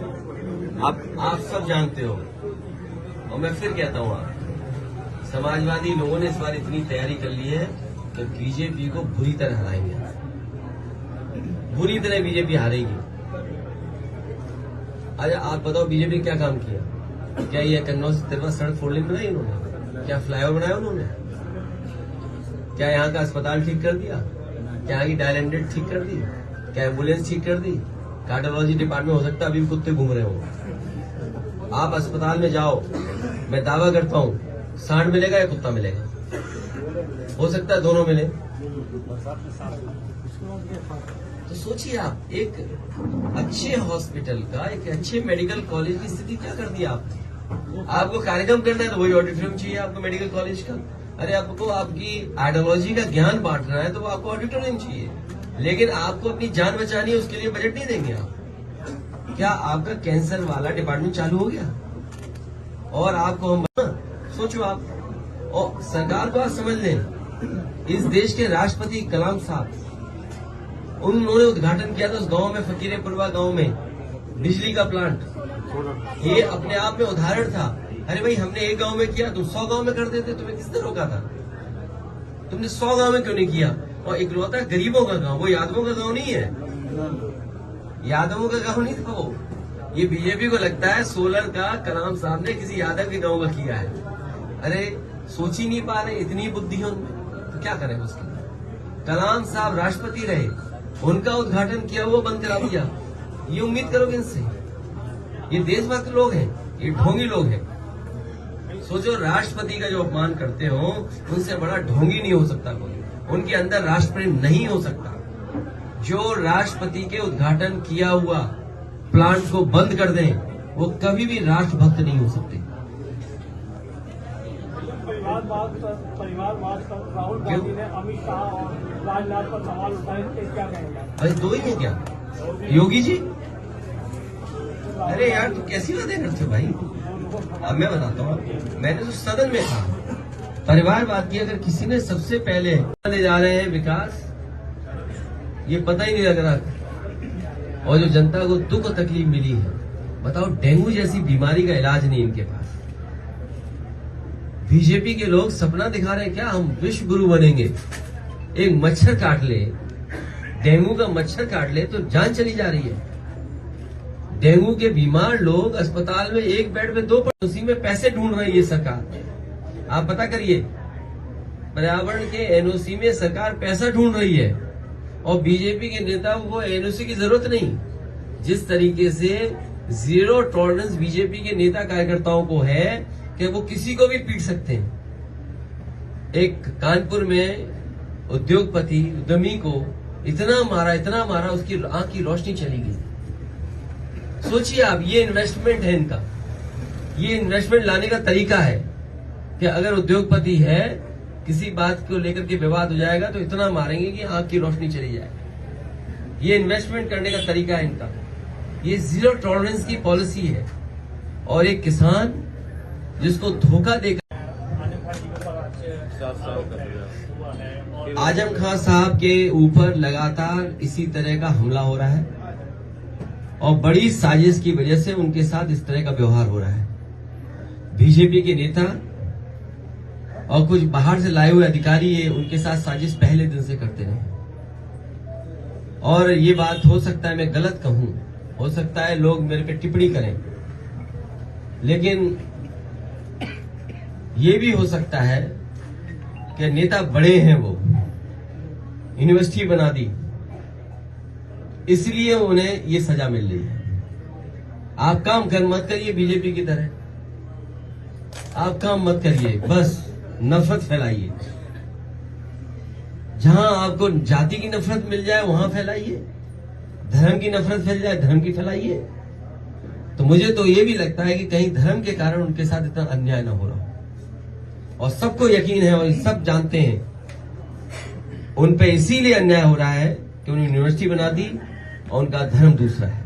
आप सब जानते हो, और मैं फिर कहता हूँ, आप समाजवादी लोगों ने इस बार इतनी तैयारी कर ली है कि बीजेपी को बुरी तरह हराएंगे, बुरी तरह बीजेपी हारेगी। अरे आप बताओ, बीजेपी ने क्या काम किया? क्या ये कन्नौज से तिरवा सड़क 4 लेन बनाई उन्होंने? क्या फ्लाईओवर बनाया उन्होंने? क्या यहाँ का अस्पताल ठीक कर दिया? क्या यहाँ की डायल ठीक कर दी? क्या एम्बुलेंस ठीक कर दी? कार्डियोलॉजी डिपार्टमेंट हो सकता है अभी भी कुत्ते घूम रहे हो। आप अस्पताल में जाओ, मैं दावा करता हूँ सांड मिलेगा या कुत्ता मिलेगा? हो सकता है दोनों मिले। तो सोचिए आप, एक अच्छे हॉस्पिटल का, एक अच्छे मेडिकल कॉलेज की स्थिति क्या कर दी आपने? आपको कार्यक्रम करना है तो वही ऑडिटोरियम चाहिए आपको मेडिकल कॉलेज का। अरे आपको आपकी आइडियोलॉजी का ज्ञान बांटना है तो आपको ऑडिटोरियम चाहिए, लेकिन आपको अपनी जान बचानी है, उसके लिए बजट नहीं देंगे आप। क्या आपका कैंसर वाला डिपार्टमेंट चालू हो गया? और आपको हम सोचो आप, और सरकार को आप समझ लें, इस देश के राष्ट्रपति कलाम साहब, उन्होंने उद्घाटन किया था उस गांव में, फकीरेपुरवा गांव में, बिजली का प्लांट। ये अपने आप में उदाहरण था। अरे भाई, हमने एक गांव में किया, तुम 100 गांव में कर देते, तुम्हें किसने रोका था? तुमने 100 गांव में क्यों नहीं किया? और इकलौता गरीबों का गांव, वो यादवों का गांव नहीं है, यादवों का गांव नहीं था वो। ये बीजेपी को लगता है सोलर का कलाम साहब ने किसी यादव के गांव का किया है। अरे सोच ही नहीं पा रहे, इतनी बुद्धि है उनमें, तो क्या करें उसके? कलाम साहब राष्ट्रपति रहे, उनका उद्घाटन किया हुआ बंद करा दिया। ये उम्मीद करोगे इनसे? ये देशभक्त लोग हैं, ये ढोंगी लोग हैं। सोचो, राष्ट्रपति का जो अपमान करते हो, उनसे बड़ा ढोंगी नहीं हो सकता कोई, उनके अंदर राष्ट्रप्रेम नहीं हो सकता। जो राष्ट्रपति के उद्घाटन किया हुआ प्लांट को बंद कर दें, वो कभी भी राष्ट्रभक्त नहीं हो सकते। परिवारवाद पर राहुल गांधी ने अमित शाह और राजनाथ पर सवाल उठाए, क्या कहेंगे? अरे दो ही है क्या? योगी जी? अरे यार, तू कैसी बातें करते हो भाई? अब मैं बताता हूँ, मैंने तो सदन में कहा, परिवारवाद की अगर किसी ने सबसे पहले ले जा रहे हैं विकास, ये पता ही नहीं लग रहा। और जो जनता को दुख और तकलीफ मिली है, बताओ, डेंगू जैसी बीमारी का इलाज नहीं इनके पास। बीजेपी के लोग सपना दिखा रहे हैं क्या, हम विश्व गुरु बनेंगे। एक मच्छर काट ले, डेंगू का मच्छर काट ले तो जान चली जा रही है। डेंगू के बीमार लोग अस्पताल में एक बेड में 2 उसी में पैसे ढूंढ रही है सरकार। आप पता करिए, पर्यावरण के एनओसी में सरकार पैसा ढूंढ रही है, और बीजेपी के नेताओं को एनओसी की जरूरत नहीं। जिस तरीके से जीरो टॉलरेंस बीजेपी के नेता कार्यकर्ताओं को है कि वो किसी को भी पीट सकते हैं। एक कानपुर में उद्योगपति उद्यमी को इतना मारा, उसकी आंख की रोशनी चली गई। सोचिए आप, ये इन्वेस्टमेंट है इनका, ये इन्वेस्टमेंट लाने का तरीका है कि अगर उद्योगपति है, किसी बात को लेकर के विवाद हो जाएगा तो इतना मारेंगे कि आंख की रोशनी चली जाए। ये इन्वेस्टमेंट करने का तरीका है इनका, ये जीरो टॉलरेंस की पॉलिसी है। और एक किसान जिसको धोखा देकर आजम खान साहब के ऊपर लगातार इसी तरह का हमला हो रहा है, और बड़ी साजिश की वजह से उनके साथ इस तरह का व्यवहार हो रहा है। बीजेपी के नेता और कुछ बाहर से लाए हुए अधिकारी ये उनके साथ साजिश पहले दिन से करते रहे। और ये बात हो सकता है मैं गलत कहूं, हो सकता है लोग मेरे पे टिप्पणी करें, लेकिन ये भी हो सकता है कि नेता बड़े हैं, वो यूनिवर्सिटी बना दी, इसलिए उन्हें ये सजा मिल रही है। आप काम मत करिए बीजेपी की तरह, आप काम मत करिए, बस नफरत फैलाइए। जहां आपको जाति की नफरत मिल जाए वहां फैलाइए, धर्म की नफरत फैल जाए धर्म की फैलाइए। तो मुझे तो ये भी लगता है कि कहीं धर्म के कारण उनके साथ इतना अन्याय ना हो रहा हो, और सबको यकीन है और सब जानते हैं उन पे इसीलिए अन्याय हो रहा है कि उन्होंने यूनिवर्सिटी बना दी और उनका धर्म दूसरा है।